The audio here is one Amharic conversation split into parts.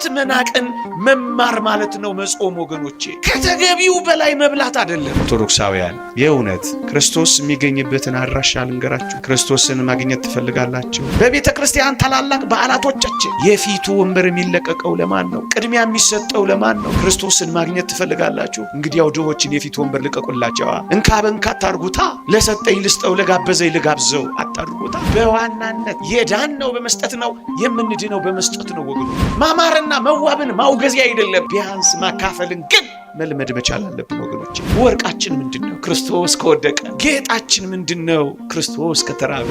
ራስ መናቅን መማር ማለት ነው መጾም ወገኖቼ። ከተገቢው በላይ መብላት አይደለም። ኦርቶዶክሳውያን የእውነት ክርስቶስ የሚገኝበትን አድራሻ ልንገራችሁ። ክርስቶስን ማግኘት ትፈልጋላችሁ? በቤተ ክርስቲያን ታላላቅ በዓላቶቻችን የፊቱ ወንበር የሚለቀቀው ለማን ነው? ቅድሚያ የሚሰጠው ለማን ነው? ክርስቶስን ማግኘት ትፈልጋላችሁ? እንግዲያው ድሆችን የፊቱ ወንበር ልቀቁላቸዋ። እንካ በእንካ አታርጉታ። ለሰጠኝ ልስጠው፣ ለጋበዘኝ ልጋብዘው አታርጉታ። በዋናነት የዳነው በመስጠት ነው፣ የምንድነው በመስጠት ነው ወገኑ። ማማርና መዋብን ማውገዝ አይደለም፣ ቢያንስ ማካፈልን ግን መልመድ መቻል አለብን ወገኖች። ወርቃችን ምንድነው? ክርስቶስ ከወደቀ። ጌጣችን ምንድነው? ክርስቶስ ከተራበ።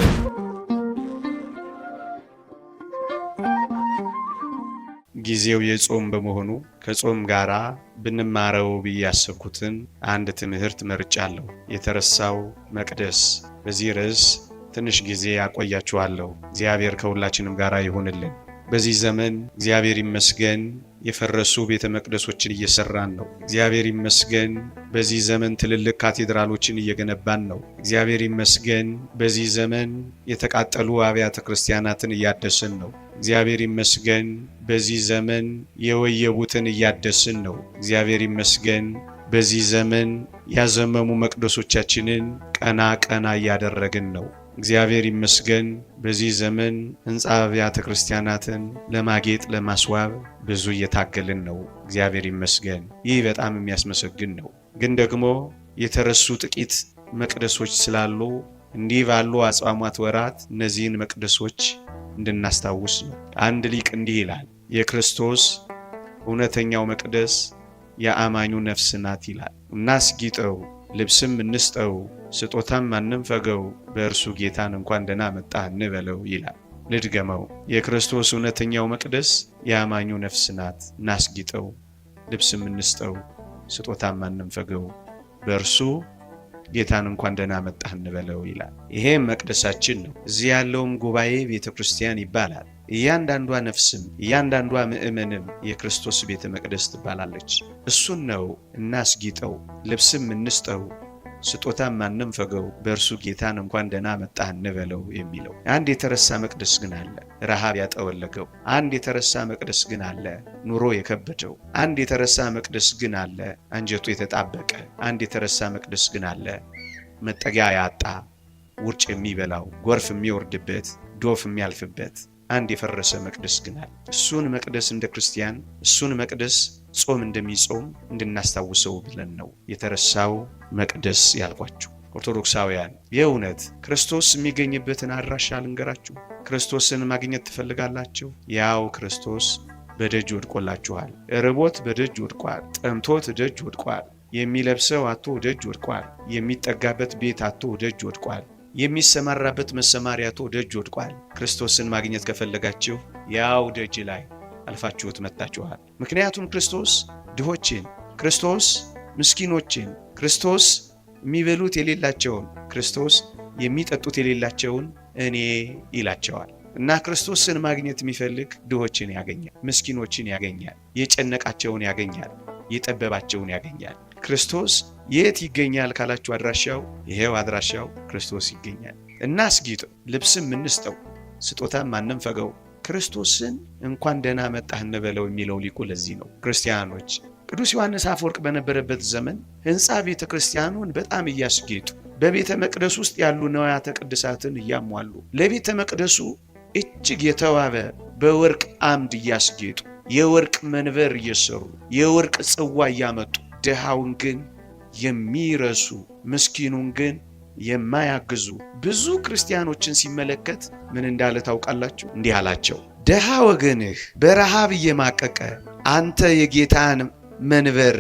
ጊዜው የጾም በመሆኑ ከጾም ጋራ ብንማረው ብዬ ያሰብኩትን አንድ ትምህርት መርጫለሁ። የተረሳው መቅደስ። በዚህ ርዕስ ትንሽ ጊዜ አቆያችኋለሁ። እግዚአብሔር ከሁላችንም ጋራ ይሁንልን። በዚህ ዘመን እግዚአብሔር ይመስገን የፈረሱ ቤተ መቅደሶችን እየሰራን ነው። እግዚአብሔር ይመስገን በዚህ ዘመን ትልልቅ ካቴድራሎችን እየገነባን ነው። እግዚአብሔር ይመስገን በዚህ ዘመን የተቃጠሉ አብያተ ክርስቲያናትን እያደስን ነው። እግዚአብሔር ይመስገን በዚህ ዘመን የወየቡትን እያደስን ነው። እግዚአብሔር ይመስገን በዚህ ዘመን ያዘመሙ መቅደሶቻችንን ቀና ቀና እያደረግን ነው። እግዚአብሔር ይመስገን በዚህ ዘመን ሕንጻ አብያተ ክርስቲያናትን ለማጌጥ ለማስዋብ ብዙ እየታገልን ነው። እግዚአብሔር ይመስገን። ይህ በጣም የሚያስመሰግን ነው። ግን ደግሞ የተረሱ ጥቂት መቅደሶች ስላሉ እንዲህ ባሉ አጽዋማት ወራት እነዚህን መቅደሶች እንድናስታውስ ነው። አንድ ሊቅ እንዲህ ይላል፣ የክርስቶስ እውነተኛው መቅደስ የአማኙ ነፍስ ናት ይላል። እናስጊጠው፣ ልብስም እንስጠው፣ ስጦታም አንንፈገው፣ በእርሱ ጌታን እንኳን ደህና መጣህ እንበለው ይላል። ልድገመው፣ የክርስቶስ እውነተኛው መቅደስ የአማኙ ነፍስ ናት። እናስጊጠው፣ ልብስም እንስጠው፣ ስጦታም አንንፈገው፣ በእርሱ ጌታን እንኳን ደህና መጣህ እንበለው ይላል። ይሄም መቅደሳችን ነው። እዚህ ያለውም ጉባኤ ቤተ ክርስቲያን ይባላል። እያንዳንዷ ነፍስም እያንዳንዷ ምእመንም የክርስቶስ ቤተ መቅደስ ትባላለች። እሱን ነው እናስጊጠው፣ ልብስም እንስጠው፣ ስጦታም አንንፈገው፣ በእርሱ ጌታን እንኳን ደህና መጣህ እንበለው የሚለው። አንድ የተረሳ መቅደስ ግን አለ፣ ረሃብ ያጠወለገው። አንድ የተረሳ መቅደስ ግን አለ፣ ኑሮ የከበደው። አንድ የተረሳ መቅደስ ግን አለ፣ አንጀቱ የተጣበቀ። አንድ የተረሳ መቅደስ ግን አለ፣ መጠጊያ ያጣ፣ ውርጭ የሚበላው፣ ጎርፍ የሚወርድበት፣ ዶፍ የሚያልፍበት። አንድ የፈረሰ መቅደስ ግን አለ። እሱን መቅደስ እንደ ክርስቲያን እሱን መቅደስ ጾም እንደሚጾም እንድናስታውሰው ብለን ነው የተረሳው መቅደስ ያልኳችሁ። ኦርቶዶክሳውያን የእውነት ክርስቶስ የሚገኝበትን አድራሻ ልንገራችሁ። ክርስቶስን ማግኘት ትፈልጋላችሁ? ያው ክርስቶስ በደጅ ወድቆላችኋል። ርቦት በደጅ ወድቋል። ጠምቶት ደጅ ወድቋል። የሚለብሰው አጥቶ ደጅ ወድቋል። የሚጠጋበት ቤት አጥቶ ደጅ ወድቋል። የሚሰማራበት መሰማሪያቶ ደጅ ወድቋል። ክርስቶስን ማግኘት ከፈለጋችሁ ያው ደጅ ላይ አልፋችሁት መጣችኋል። ምክንያቱም ክርስቶስ ድሆችን፣ ክርስቶስ ምስኪኖችን፣ ክርስቶስ የሚበሉት የሌላቸውን፣ ክርስቶስ የሚጠጡት የሌላቸውን እኔ ይላቸዋል። እና ክርስቶስን ማግኘት የሚፈልግ ድሆችን ያገኛል፣ ምስኪኖችን ያገኛል፣ የጨነቃቸውን ያገኛል፣ የጠበባቸውን ያገኛል። ክርስቶስ የት ይገኛል ካላችሁ አድራሻው ይሄው አድራሻው ክርስቶስ ይገኛል። እናስጊጠው፣ ልብስም እንስጠው፣ ስጦታም አንንፈገው፣ ክርስቶስን እንኳን ደህና መጣህ እንበለው የሚለው ሊቁ ለዚህ ነው። ክርስቲያኖች ቅዱስ ዮሐንስ አፈወርቅ በነበረበት ዘመን ሕንጻ ቤተ ክርስቲያኑን በጣም እያስጌጡ በቤተ መቅደስ ውስጥ ያሉ ንዋያተ ቅድሳትን እያሟሉ ለቤተ መቅደሱ እጅግ የተዋበ በወርቅ አምድ እያስጌጡ የወርቅ መንበር እየሰሩ የወርቅ ጽዋ እያመጡ ድሃውን ግን የሚረሱ ምስኪኑን ግን የማያግዙ ብዙ ክርስቲያኖችን ሲመለከት ምን እንዳለ ታውቃላችሁ? እንዲህ አላቸው፣ ድሃ ወገንህ በረሃብ እየማቀቀ አንተ የጌታን መንበር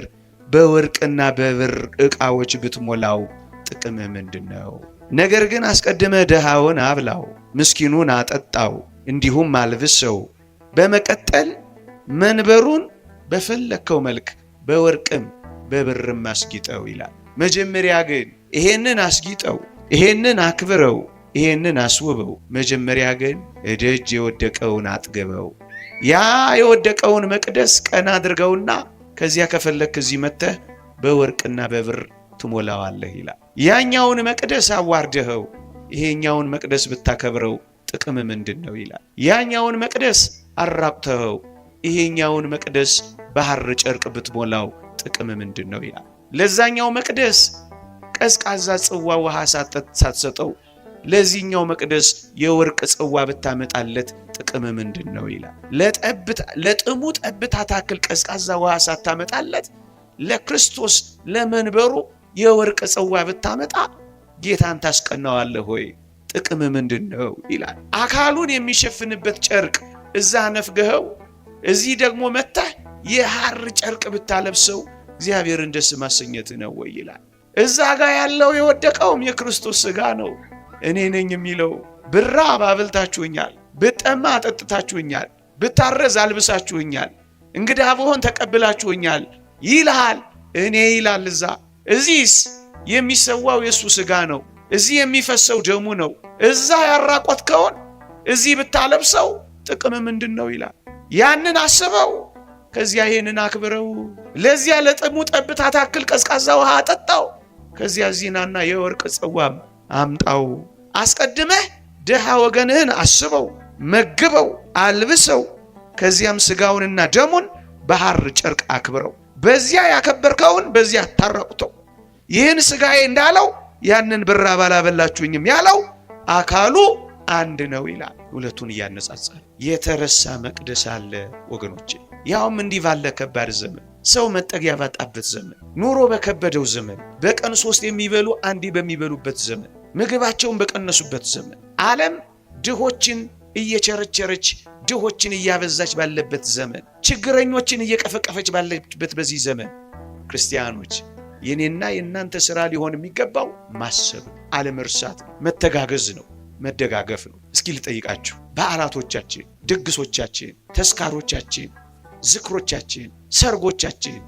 በወርቅና በብር ዕቃዎች ብትሞላው ጥቅምህ ምንድነው? ነገር ግን አስቀድመህ ድሃውን አብላው፣ ምስኪኑን አጠጣው፣ እንዲሁም አልብሰው፣ በመቀጠል መንበሩን በፈለከው መልክ በወርቅም በብርም አስጊጠው ይላል። መጀመሪያ ግን ይሄንን አስጊጠው፣ ይሄንን አክብረው፣ ይሄንን አስውበው። መጀመሪያ ግን እደጅ የወደቀውን አጥግበው። ያ የወደቀውን መቅደስ ቀና አድርገውና ከዚያ ከፈለክ እዚህ መተህ በወርቅና በብር ትሞላዋለህ ይላል። ያኛውን መቅደስ አዋርደኸው ይሄኛውን መቅደስ ብታከብረው ጥቅም ምንድነው ይላል። ያኛውን መቅደስ አራቁተኸው ይሄኛውን መቅደስ በሐር ጨርቅ ብትሞላው ጥቅም ምንድነው ይላል። ለዛኛው መቅደስ ቀዝቃዛ ጽዋ ውሃ ሳትሰጠው ለዚህኛው መቅደስ የወርቅ ጽዋ ብታመጣለት ጥቅም ምንድነው ይላል። ለጥሙ ጠብታ ታክል ቀዝቃዛ ውሃ ሳታመጣለት ለክርስቶስ ለመንበሩ የወርቅ ጽዋ ብታመጣ ጌታን ታስቀናዋለህ ሆይ? ጥቅም ምንድነው ይላል። አካሉን የሚሸፍንበት ጨርቅ እዛ ነፍገኸው እዚህ ደግሞ መጣህ የሐር ጨርቅ ብታለብሰው እግዚአብሔርን ደስ ማሰኘት ነው ወይ ይላል። እዛ ጋር ያለው የወደቀውም የክርስቶስ ሥጋ ነው። እኔ ነኝ የሚለው ብራብ አብልታችሁኛል፣ ብጠማ አጠጥታችሁኛል፣ ብታረዝ አልብሳችሁኛል፣ እንግዳ ብሆን ተቀብላችሁኛል ይልሃል። እኔ ይላል እዛ። እዚህስ የሚሰዋው የሱ ሥጋ ነው፣ እዚህ የሚፈሰው ደሙ ነው። እዛ ያራቆትከውን እዚህ ብታለብሰው ጥቅም ምንድነው ይላል። ያንን አስበው፣ ከዚያ ይሄንን አክብረው፣ ለዚያ ለጥሙ ጠብታ ታክል ቀዝቃዛ ውሃ አጠጣው፣ ከዚያ ዚናና የወርቅ ጽዋም አምጣው። አስቀድመህ ድሃ ወገንህን አስበው፣ መግበው፣ አልብሰው፣ ከዚያም ሥጋውንና ደሙን በሐር ጨርቅ አክብረው። በዚያ ያከበርከውን በዚያ ታራቁተው። ይህን ሥጋዬ እንዳለው ያንን ብራብ አላበላችሁኝም ያለው አካሉ አንድ ነው ይላል። ሁለቱን እያነጻጸረ የተረሳ መቅደስ አለ ወገኖቼ። ያውም እንዲህ ባለ ከባድ ዘመን፣ ሰው መጠጊያ ባጣበት ዘመን፣ ኑሮ በከበደው ዘመን፣ በቀን 3 የሚበሉ አንዴ በሚበሉበት ዘመን፣ ምግባቸውን በቀነሱበት ዘመን፣ ዓለም ድሆችን እየቸረቸረች ድሆችን እያበዛች ባለበት ዘመን፣ ችግረኞችን እየቀፈቀፈች ባለበት በዚህ ዘመን ክርስቲያኖች የኔና የእናንተ ሥራ ሊሆን የሚገባው ማሰብ፣ አለመርሳት፣ መተጋገዝ ነው፣ መደጋገፍ ነው። እስኪ ልጠይቃችሁ፣ በዓላቶቻችን፣ ድግሶቻችን፣ ተስካሮቻችን፣ ዝክሮቻችን፣ ሰርጎቻችን፣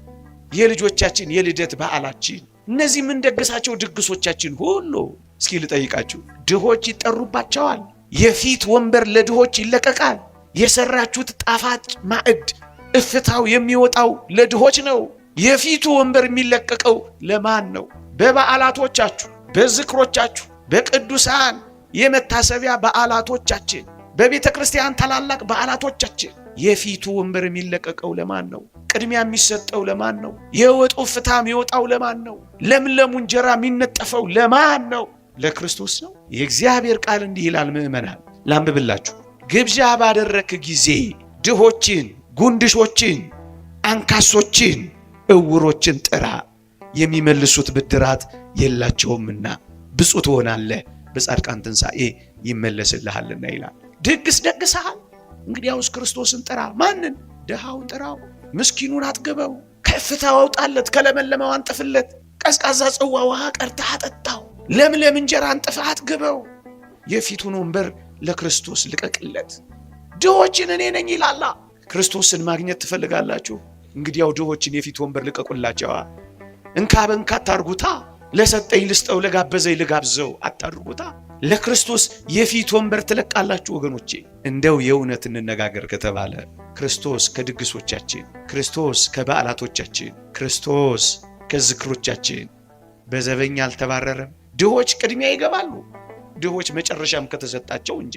የልጆቻችን የልደት በዓላችን፣ እነዚህ የምንደግሳቸው ድግሶቻችን ሁሉ እስኪ ልጠይቃችሁ፣ ድሆች ይጠሩባቸዋል። የፊት ወንበር ለድሆች ይለቀቃል። የሰራችሁት ጣፋጭ ማዕድ እፍታው የሚወጣው ለድሆች ነው። የፊቱ ወንበር የሚለቀቀው ለማን ነው? በበዓላቶቻችሁ፣ በዝክሮቻችሁ፣ በቅዱሳን የመታሰቢያ በዓላቶቻችን፣ በቤተ ክርስቲያን ታላላቅ በዓላቶቻችን የፊቱ ወንበር የሚለቀቀው ለማን ነው? ቅድሚያ የሚሰጠው ለማን ነው? የወጡ እፍታ የሚወጣው ለማን ነው? ለምለሙ እንጀራ የሚነጠፈው ለማን ነው? ለክርስቶስ ነው። የእግዚአብሔር ቃል እንዲህ ይላል። ምዕመናን ላንብብላችሁ። ግብዣ ባደረክ ጊዜ ድሆችን፣ ጉንድሾችን፣ አንካሶችን፣ እውሮችን ጥራ፣ የሚመልሱት ብድራት የላቸውምና ብፁዕ ትሆናለህ፣ በጻድቃን ትንሣኤ ይመለስልሃልና ይላል። ድግስ ደግሰሃል፣ እንግዲያውስ ክርስቶስን ጥራ። ማንን? ድሃውን ጥራው፣ ምስኪኑን አጥግበው፣ ከፍታው አውጣለት፣ ከለመለመው አንጥፍለት፣ ቀዝቃዛ ጽዋ ውሃ ቀርተህ አጠጣው፣ ለምለም እንጀራ አንጥፈህ አጥግበው፣ የፊቱን ወንበር ለክርስቶስ ልቀቅለት። ድሆችን እኔ ነኝ ይላላ። ክርስቶስን ማግኘት ትፈልጋላችሁ? እንግዲያው ድሆችን የፊት ወንበር ልቀቁላቸዋ። እንካ በእንካ አታርጉታ። ለሰጠኝ ልስጠው፣ ለጋበዘኝ ልጋብዘው አታድርጉታ። ለክርስቶስ የፊት ወንበር ትለቃላችሁ ወገኖቼ። እንደው የእውነት እንነጋገር ከተባለ ክርስቶስ ከድግሶቻችን፣ ክርስቶስ ከበዓላቶቻችን፣ ክርስቶስ ከዝክሮቻችን በዘበኛ አልተባረረም። ድሆች ቅድሚያ ይገባሉ። ድሆች መጨረሻም ከተሰጣቸው እንጃ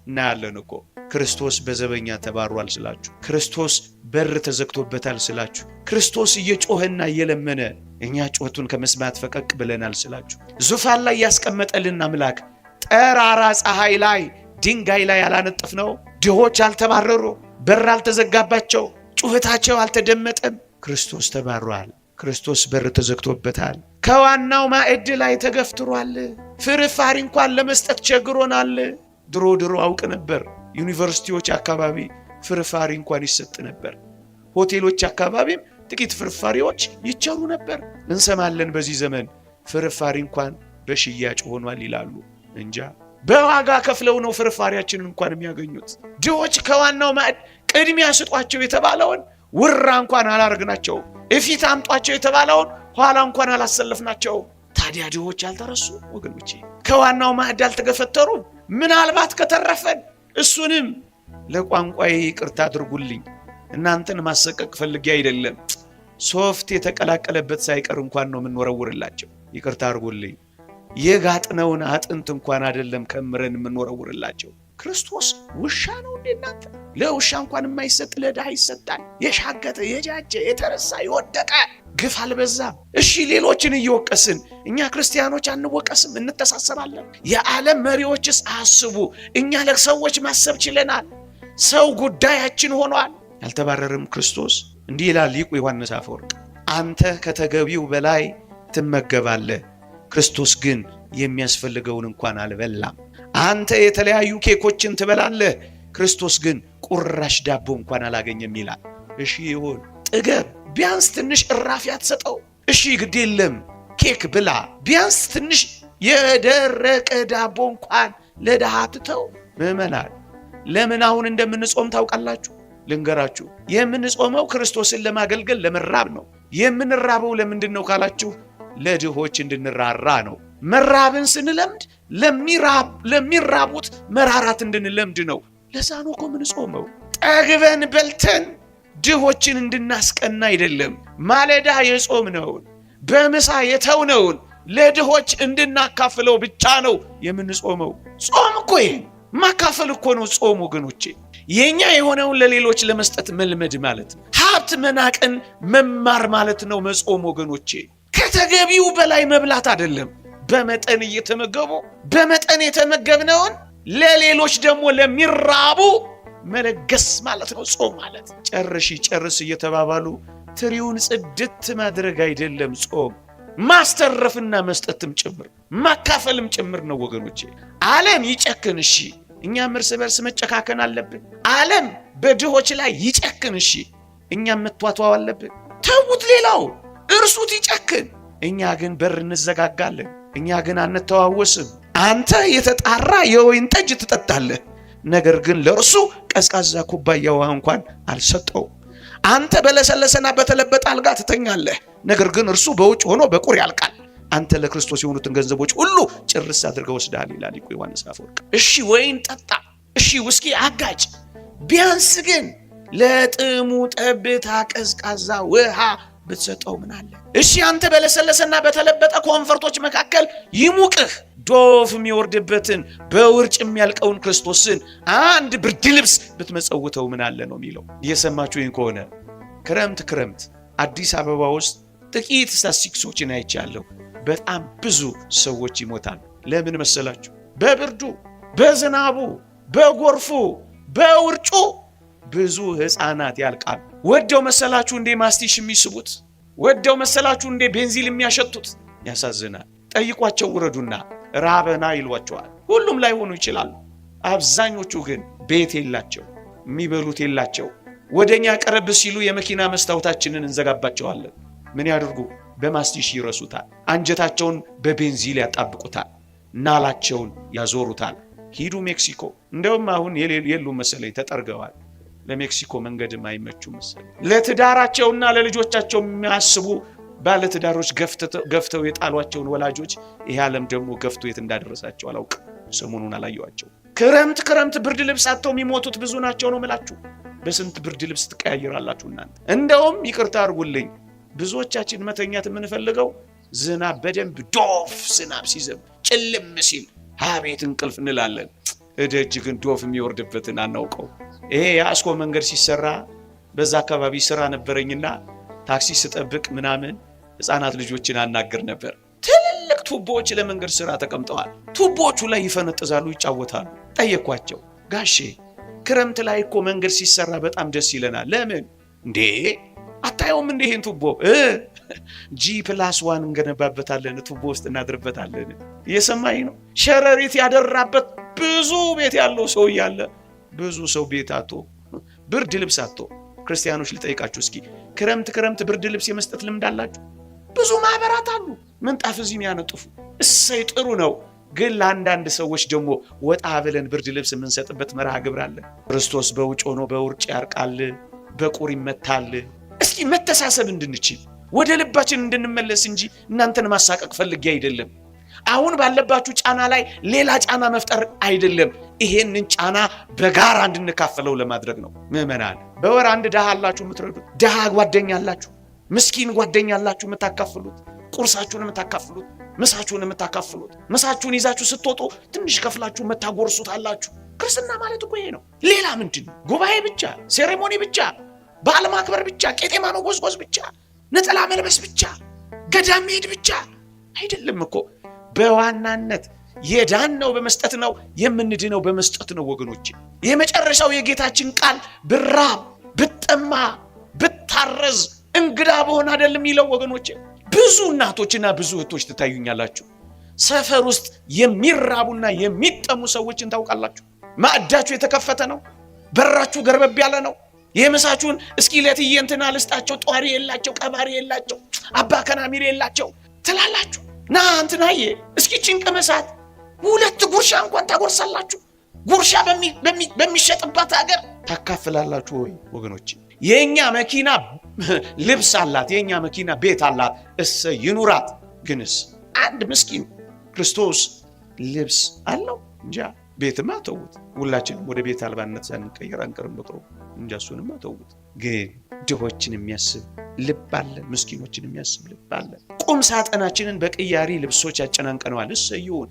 እናያለን እኮ። ክርስቶስ በዘበኛ ተባሯል ስላችሁ፣ ክርስቶስ በር ተዘግቶበታል ስላችሁ፣ ክርስቶስ እየጮኸና እየለመነ እኛ ጮቱን ከመስማት ፈቀቅ ብለናል ስላችሁ፣ ዙፋን ላይ ያስቀመጠልን አምላክ ጠራራ ፀሐይ ላይ ድንጋይ ላይ ያላነጠፍነው ድሆች አልተባረሩ፣ በር አልተዘጋባቸው፣ ጩኸታቸው አልተደመጠም። ክርስቶስ ተባሯል። ክርስቶስ በር ተዘግቶበታል። ከዋናው ማዕድ ላይ ተገፍትሯል። ፍርፋሪ እንኳን ለመስጠት ቸግሮናል። ድሮ አውቅ ነበር፣ ዩኒቨርሲቲዎች አካባቢ ፍርፋሪ እንኳን ይሰጥ ነበር። ሆቴሎች አካባቢም ጥቂት ፍርፋሪዎች ይቸሩ ነበር። እንሰማለን በዚህ ዘመን ፍርፋሪ እንኳን በሽያጭ ሆኗል ይላሉ። እንጃ በዋጋ ከፍለው ነው ፍርፋሪያችንን እንኳን የሚያገኙት። ድሆች ከዋናው ማዕድ ቅድሚያ ስጧቸው የተባለውን ውራ እንኳን አላረግናቸው፣ እፊት አምጧቸው የተባለውን ኋላ እንኳን አላሰለፍናቸው። ታዲያ ድሆች አልተረሱ ወገኖቼ? ከዋናው ማዕድ አልተገፈተሩ? ምናልባት ከተረፈን እሱንም ለቋንቋዬ ይቅርታ አድርጉልኝ፣ እናንተን ማሰቀቅ ፈልጌ አይደለም። ሶፍት የተቀላቀለበት ሳይቀር እንኳን ነው የምንወረውርላቸው። ይቅርታ አድርጉልኝ። የጋጥነውን አጥንት እንኳን አይደለም ከምረን የምንወረውርላቸው። ክርስቶስ ውሻ ነው እንዴ እናንተ? ለውሻ እንኳን የማይሰጥ ለድሃ ይሰጣል። የሻገተ የጃጀ የተረሳ የወደቀ ግፍ አልበዛም? እሺ ሌሎችን እየወቀስን እኛ ክርስቲያኖች አንወቀስም? እንተሳሰባለን? የዓለም መሪዎችስ አስቡ። እኛ ለሰዎች ማሰብ ችለናል። ሰው ጉዳያችን ሆኗል። ያልተባረረም ክርስቶስ እንዲህ ይላል ሊቁ ዮሐንስ አፈወርቅ፣ አንተ ከተገቢው በላይ ትመገባለህ፣ ክርስቶስ ግን የሚያስፈልገውን እንኳን አልበላም። አንተ የተለያዩ ኬኮችን ትበላለህ፣ ክርስቶስ ግን ቁራሽ ዳቦ እንኳን አላገኘም ይላል። እሺ ይሁን፣ ጥገብ፣ ቢያንስ ትንሽ እራፊ አትሰጠው? እሺ ግድ የለም ኬክ ብላ፣ ቢያንስ ትንሽ የደረቀ ዳቦ እንኳን ለድሃ ትተው። ምዕመናን ለምን አሁን እንደምንጾም ታውቃላችሁ? ልንገራችሁ። የምንጾመው ክርስቶስን ለማገልገል ለመራብ ነው። የምንራበው ለምንድን ነው ካላችሁ፣ ለድሆች እንድንራራ ነው። መራብን ስንለምድ ለሚራቡት መራራት እንድንለምድ ነው። ለዛ ነው እኮ የምንጾመው። ጠግበን በልተን ድሆችን እንድናስቀና አይደለም። ማለዳ የጾምነውን በምሳ የተውነውን ለድሆች እንድናካፍለው ብቻ ነው የምንጾመው። ጾም እኮ ይሄን ማካፈል እኮ ነው ጾም ወገኖቼ። የኛ የሆነውን ለሌሎች ለመስጠት መልመድ ማለት ነው። ሀብት መናቅን መማር ማለት ነው መጾም ወገኖቼ። ከተገቢው በላይ መብላት አይደለም። በመጠን እየተመገቡ በመጠን የተመገብነውን ለሌሎች ደግሞ ለሚራቡ መለገስ ማለት ነው ጾም ማለት። ጨርስ እየተባባሉ ትሪውን ጽድት ማድረግ አይደለም ጾም። ማስተረፍና መስጠትም ጭምር ማካፈልም ጭምር ነው ወገኖቼ። ዓለም ይጨክን እሺ፣ እኛም እርስ በርስ መጨካከን አለብን። ዓለም በድሆች ላይ ይጨክን እሺ፣ እኛም መቷቷው አለብን። ተውት ሌላው እርሱት ይጨክን፣ እኛ ግን በር እንዘጋጋለን። እኛ ግን አንተዋወስም። አንተ የተጣራ የወይን ጠጅ ትጠጣለህ፣ ነገር ግን ለእርሱ ቀዝቃዛ ኩባያ ውሃ እንኳን አልሰጠው። አንተ በለሰለሰና በተለበጠ አልጋ ትተኛለህ፣ ነገር ግን እርሱ በውጭ ሆኖ በቁር ያልቃል። አንተ ለክርስቶስ የሆኑትን ገንዘቦች ሁሉ ጭርስ አድርገው ወስደሃል ይላል ሊቁ ዮሐንስ አፈወርቅ። እሺ ወይን ጠጣ፣ እሺ ውስኪ አጋጭ፣ ቢያንስ ግን ለጥሙ ጠብታ ቀዝቃዛ ውሃ ብትሰጠው ምን አለ? እሺ አንተ በለሰለሰና በተለበጠ ኮንፈርቶች መካከል ይሙቅህ ዶፍ የሚወርድበትን በውርጭ የሚያልቀውን ክርስቶስን አንድ ብርድ ልብስ ብትመጸውተው ምን አለ ነው የሚለው። እየሰማችሁኝ ከሆነ ክረምት አዲስ አበባ ውስጥ ጥቂት ስታቲስቲክሶችን አይቻለሁ። በጣም ብዙ ሰዎች ይሞታሉ። ለምን መሰላችሁ? በብርዱ፣ በዝናቡ፣ በጎርፉ፣ በውርጩ ብዙ ህፃናት ያልቃሉ። ወደው መሰላችሁ እንዴ ማስቲሽ የሚስቡት? ወደው መሰላችሁ እንዴ ቤንዚል የሚያሸቱት? ያሳዝናል። ጠይቋቸው ውረዱና ራበና ይሏቸዋል። ሁሉም ላይ ሆኑ ይችላሉ። አብዛኞቹ ግን ቤት የላቸው፣ የሚበሉት የላቸው። ወደኛ ቀረብ ሲሉ የመኪና መስታወታችንን እንዘጋባቸዋለን። ምን ያድርጉ? በማስቲሽ ይረሱታል። አንጀታቸውን በቤንዚል ያጣብቁታል። ናላቸውን ያዞሩታል። ሂዱ ሜክሲኮ። እንደውም አሁን የሉ መሰለኝ ተጠርገዋል። ለሜክሲኮ መንገድም አይመቹ መሰለኝ። ለትዳራቸውና ለልጆቻቸው የሚያስቡ ባለትዳሮች ገፍተው የጣሏቸውን ወላጆች ይሄ ዓለም ደግሞ ገፍቶ የት እንዳደረሳቸው አላውቅም። ሰሞኑን አላየዋቸው። ክረምት ብርድ ልብስ አጥተው የሚሞቱት ብዙ ናቸው ነው የምላችሁ። በስንት ብርድ ልብስ ትቀያይራላችሁ እናንተ? እንደውም ይቅርታ አድርጉልኝ፣ ብዙዎቻችን መተኛት የምንፈልገው ዝናብ በደንብ ዶፍ ዝናብ ሲዘንብ ጭልም ሲል አቤት እንቅልፍ እንላለን። እደጅ ግን ዶፍ የሚወርድበትን አናውቀው። ይሄ የአስኮ መንገድ ሲሰራ በዛ አካባቢ ስራ ነበረኝና ታክሲ ስጠብቅ ምናምን ህፃናት ልጆችን አናገር ነበር። ትልልቅ ቱቦዎች ለመንገድ ስራ ተቀምጠዋል። ቱቦቹ ላይ ይፈነጥዛሉ፣ ይጫወታሉ። ጠየኳቸው፣ ጋሼ ክረምት ላይ እኮ መንገድ ሲሰራ በጣም ደስ ይለናል። ለምን እንዴ አታየውም እንዴ ይሄን ቱቦ G+1 እንገነባበታለን፣ ቱቦ ውስጥ እናድርበታለን። እየሰማኝ ነው? ሸረሪት ያደራበት ብዙ ቤት ያለው ሰው ያለ ብዙ ሰው ቤት አጥቶ ብርድ ልብስ አጥቶ። ክርስቲያኖች ልጠይቃችሁ እስኪ ክረምት ብርድ ልብስ የመስጠት ልምድ አላችሁ? ብዙ ማህበራት አሉ ምንጣፍ እዚህ የሚያነጥፉ። እሰይ ጥሩ ነው። ግን ለአንዳንድ ሰዎች ደግሞ ወጣ ብለን ብርድ ልብስ የምንሰጥበት መርሃ ግብር አለ። ክርስቶስ በውጭ ሆኖ በውርጭ ያርቃል፣ በቁር ይመታል። እስኪ መተሳሰብ እንድንችል ወደ ልባችን እንድንመለስ እንጂ እናንተን ማሳቀቅ ፈልጌ አይደለም። አሁን ባለባችሁ ጫና ላይ ሌላ ጫና መፍጠር አይደለም። ይሄንን ጫና በጋራ እንድንካፈለው ለማድረግ ነው። ምዕመናን በወር አንድ ድሃ አላችሁ የምትረዱት፣ ድሃ ጓደኛ አላችሁ፣ ምስኪን ጓደኛ አላችሁ የምታካፍሉት፣ ቁርሳችሁን የምታካፍሉት፣ ምሳችሁን የምታካፍሉት። ምሳችሁን ይዛችሁ ስትወጡ ትንሽ ከፍላችሁ መታጎርሱት አላችሁ። ክርስትና ማለት እኮ ይሄ ነው። ሌላ ምንድን ነው? ጉባኤ ብቻ፣ ሴሬሞኒ ብቻ፣ በዓል ማክበር ብቻ፣ ቄጤማ መጎዝጎዝ ብቻ፣ ነጠላ መልበስ ብቻ፣ ገዳም መሄድ ብቻ አይደለም እኮ። በዋናነት የዳነው በመስጠት ነው፣ የምንድነው በመስጠት ነው ወገኖቼ። የመጨረሻው የጌታችን ቃል ብራብ፣ ብጠማ፣ ብታረዝ፣ እንግዳ በሆነ አይደለም ይለው ወገኖቼ። ብዙ እናቶችና ብዙ እህቶች ትታዩኛላችሁ። ሰፈር ውስጥ የሚራቡና የሚጠሙ ሰዎችን ታውቃላችሁ። ማዕዳችሁ የተከፈተ ነው፣ በራችሁ ገርበብ ያለ ነው። የምሳችሁን እስኪ ለትዬ እንትና ልስጣቸው፣ ጧሪ የላቸው፣ ቀባሪ የላቸው፣ አባ ከናሚር የላቸው ትላላችሁ። ና እንትናዬ እስኪ ጭንቅ መሳት 2 ጉርሻ እንኳን ታጎርሳላችሁ። ጉርሻ በሚሸጥባት ሀገር ታካፍላላችሁ ወይ ወገኖች? የኛ መኪና ልብስ አላት፣ የኛ መኪና ቤት አላት፣ ይኑራት። ግንስ አንድ ምስኪን ክርስቶስ ልብስ አለው እንጃ። ቤትማ ተውት፣ ሁላችንም ወደ ቤት አልባነት ሳንቀየር አንቀርም በቅርቡ እንጃ። እሱንማ ተውት። ግን ድሆችን የሚያስብ ልብ አለ፣ ምስኪኖችን የሚያስብ ልብ አለ። ቁም ሳጥናችንን በቅያሪ ልብሶች ያጨናንቀነዋል። እሰይውን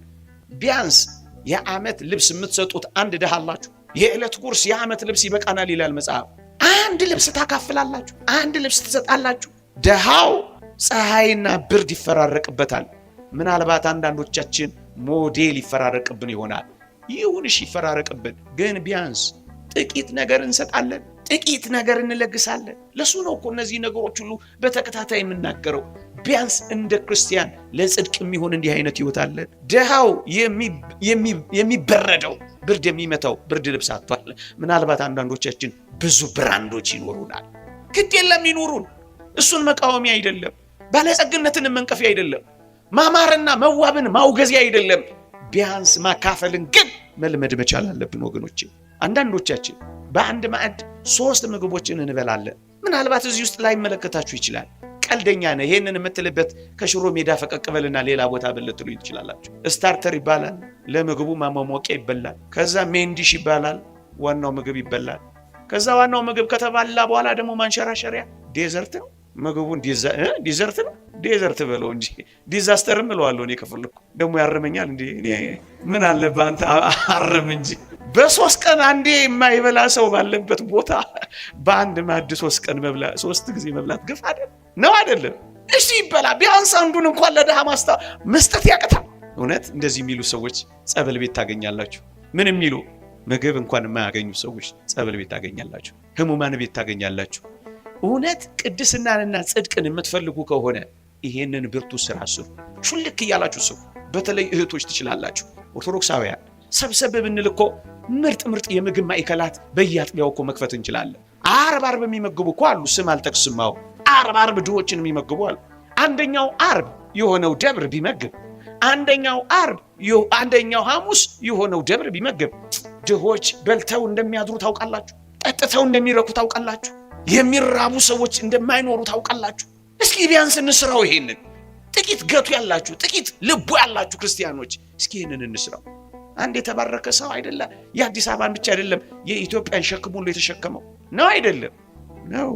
ቢያንስ የዓመት ልብስ የምትሰጡት አንድ ድሃ አላችሁ። የዕለት ጉርስ የዓመት ልብስ ይበቃናል ይላል መጽሐፍ። አንድ ልብስ ታካፍላላችሁ፣ አንድ ልብስ ትሰጣላችሁ። ድሃው ፀሐይና ብርድ ይፈራረቅበታል። ምናልባት አንዳንዶቻችን ሞዴል ይፈራረቅብን ይሆናል። ይሁንሽ ይፈራረቅብን፣ ግን ቢያንስ ጥቂት ነገር እንሰጣለን፣ ጥቂት ነገር እንለግሳለን። ለሱ ነው እኮ እነዚህ ነገሮች ሁሉ በተከታታይ የምናገረው። ቢያንስ እንደ ክርስቲያን ለጽድቅ የሚሆን እንዲህ አይነት ህይወት አለን። ድሃው የሚበረደው ብርድ የሚመታው ብርድ ልብስ አጥቷል። ምናልባት አንዳንዶቻችን ብዙ ብራንዶች ይኖሩናል። ግድ የለም ይኖሩን፣ እሱን መቃወሚያ አይደለም፣ ባለጸግነትን መንቀፊያ አይደለም፣ ማማርና መዋብን ማውገዚያ አይደለም። ቢያንስ ማካፈልን ግን መልመድ መቻል አለብን ወገኖቼ። አንዳንዶቻችን በአንድ ማዕድ 3 ምግቦችን እንበላለን። ምናልባት እዚህ ውስጥ ላይ መለከታችሁ ይችላል። ቀልደኛ ነህ ይሄንን የምትልበት ከሽሮ ሜዳ ፈቀቅ በልና ሌላ ቦታ በልትሉ ይችላላችሁ። ስታርተር ይባላል፣ ለምግቡ ማሟሟቂያ ይበላል። ከዛ ሜንዲሽ ይባላል፣ ዋናው ምግብ ይበላል። ከዛ ዋናው ምግብ ከተባላ በኋላ ደግሞ ማንሸራሸሪያ ዴዘርት ነው። ምግቡን ዲዘርት ነው፣ ዴዘርት በለው እንጂ ዲዛስተርም እለዋለሁ እኔ ከፈለኩ። ደግሞ ያርመኛል እንዴ? እኔ ምን አለበት አንተ አርም እንጂ። በ3 ቀን አንዴ የማይበላ ሰው ባለበት ቦታ በአንድ ማዕድ 3 ቀን መብላት፣ 3 ጊዜ መብላት ግፍ አይደል ነው? አይደለም? እሺ ይበላ፣ ቢያንስ አንዱን እንኳን ለድሃ መስጠት ያቅታል። እውነት እንደዚህ የሚሉ ሰዎች ጸበል ቤት ታገኛላችሁ። ምን የሚሉ ምግብ እንኳን የማያገኙ ሰዎች ጸበል ቤት ታገኛላችሁ፣ ህሙማን ቤት ታገኛላችሁ። እውነት ቅድስናንና ጽድቅን የምትፈልጉ ከሆነ ይሄንን ብርቱ ስራ ስሩ። ሹልክ እያላችሁ ስሩ። በተለይ እህቶች ትችላላችሁ። ኦርቶዶክሳውያን ሰብሰብ ብንል እኮ ምርጥ የምግብ ማዕከላት በየአጥቢያው እኮ መክፈት እንችላለን። አርብ የሚመግቡ እኮ አሉ። ስም አልጠቅስም። አርብ ድሆችን የሚመግቡ አሉ። አንደኛው አርብ የሆነው ደብር ቢመግብ፣ አንደኛው ሐሙስ የሆነው ደብር ቢመግብ ድሆች በልተው እንደሚያድሩ ታውቃላችሁ። ጠጥተው እንደሚረኩ ታውቃላችሁ። የሚራቡ ሰዎች እንደማይኖሩ ታውቃላችሁ። እስኪ ቢያንስ እንስራው ይሄንን። ጥቂት ገቱ ያላችሁ፣ ጥቂት ልቡ ያላችሁ ክርስቲያኖች እስኪ ይሄንን እንስራው። አንድ የተባረከ ሰው አይደለ? የአዲስ አበባን ብቻ አይደለም የኢትዮጵያን ሸክም ሁሉ የተሸከመው ነው አይደለም? ነው።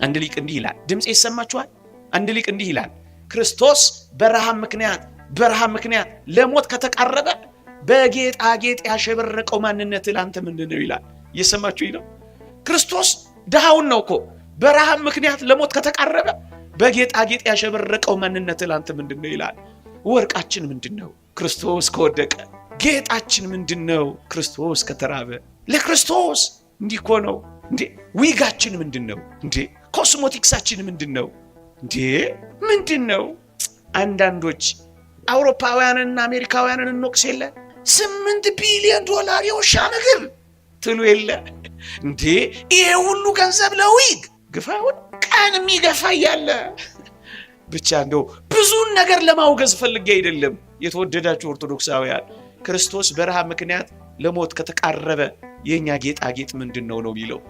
አንድ ሊቅ እንዲህ ይላል፣ ድምጽ ይሰማችኋል? አንድ ሊቅ እንዲህ ይላል፣ ክርስቶስ በረሃብ ምክንያት ለሞት ከተቃረበ በጌጣጌጥ ያሸበረቀው ማንነት ላንተ ምንድነው ይላል። እየሰማችሁኝ ነው? ክርስቶስ ድሃውን ነው እኮ በረሃብ ምክንያት ለሞት ከተቃረበ በጌጣጌጥ ያሸበረቀው ማንነት ላንተ ምንድነው ይላል። ወርቃችን ምንድነው? ክርስቶስ ከወደቀ። ጌጣችን ምንድነው? ክርስቶስ ከተራበ። ለክርስቶስ እንዲህ እኮ ነው እንዴ። ዊጋችን ምንድነው እንዴ? ኮስሞቲክሳችን ምንድነው እንዴ? ምንድነው? አንዳንዶች አውሮፓውያንና አሜሪካውያንን እንወቅስ የለ 8 ቢሊዮን ዶላር የውሻ ምግብ ትሉ የለ እንዴ? ይሄ ሁሉ ገንዘብ ለዊግ ግፋውን ቀን የሚገፋ ያለ ብቻ እንደው ብዙን ነገር ለማውገዝ ፈልጌ አይደለም። የተወደዳችሁ ኦርቶዶክሳውያን ክርስቶስ በረሃብ ምክንያት ለሞት ከተቃረበ የኛ ጌጣጌጥ ምንድነው ነው የሚለው።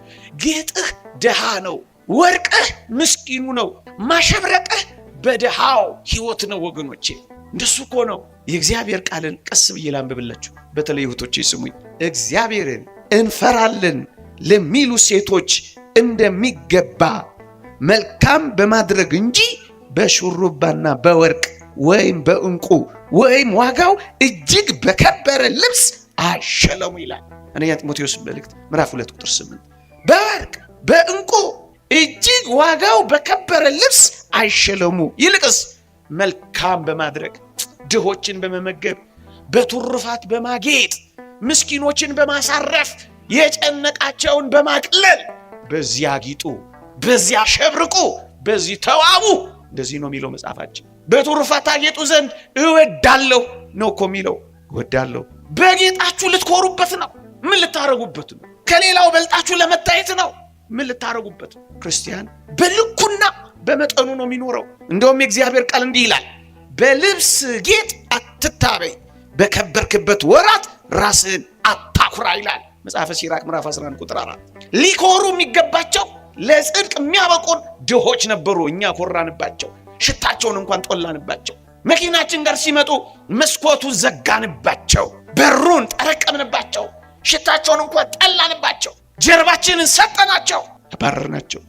ጌጥህ ድሃ ነው፣ ወርቅህ ምስኪኑ ነው፣ ማሸብረቅህ በድሃው ህይወት ነው ወገኖቼ። እንደሱ እኮ ነው። የእግዚአብሔር ቃልን ቀስ ብዬ ላንብብላችሁ። በተለይ እህቶቼ ስሙኝ። እግዚአብሔርን እንፈራለን ለሚሉ ሴቶች እንደሚገባ መልካም በማድረግ እንጂ በሹሩባና በወርቅ ወይም በእንቁ ወይም ዋጋው እጅግ በከበረ ልብስ አይሸለሙ ይላል። አንደኛ ጢሞቴዎስ መልእክት ምዕራፍ 2 ቁጥር 8 በወርቅ በዕንቁ እጅግ ዋጋው በከበረ ልብስ አይሸለሙ፣ ይልቅስ መልካም በማድረግ ድሆችን በመመገብ በትሩፋት በማጌጥ ምስኪኖችን በማሳረፍ የጨነቃቸውን በማቅለል በዚያ ጊጡ፣ በዚያ ሸብርቁ፣ በዚህ ተዋቡ። እንደዚህ ነው የሚለው መጽሐፋችን። በትሩፋት ታጌጡ ዘንድ እወዳለሁ ነው እኮ የሚለው። እወዳለሁ በጌጣችሁ ልትኮሩበት ነው። ምን ልታረጉበት ነው? ከሌላው በልጣችሁ ለመታየት ነው። ምን ልታረጉበት? ክርስቲያን በልኩና በመጠኑ ነው የሚኖረው። እንደውም የእግዚአብሔር ቃል እንዲህ ይላል፣ በልብስ ጌጥ አትታበይ፣ በከበርክበት ወራት ራስህን አታኩራ ይላል መጽሐፈ ሲራክ ምዕራፍ 11 ቁጥር 4። ሊኮሩ የሚገባቸው ለጽድቅ የሚያበቁን ድሆች ነበሩ። እኛ ኮራንባቸው፣ ሽታቸውን እንኳን ጦላንባቸው። መኪናችን ጋር ሲመጡ መስኮቱን ዘጋንባቸው፣ በሩን ጠረቀምንባቸው፣ ሽታቸውን እንኳን ጠላንባቸው፣ ጀርባችንን ሰጠናቸው፣ አባረርናቸው።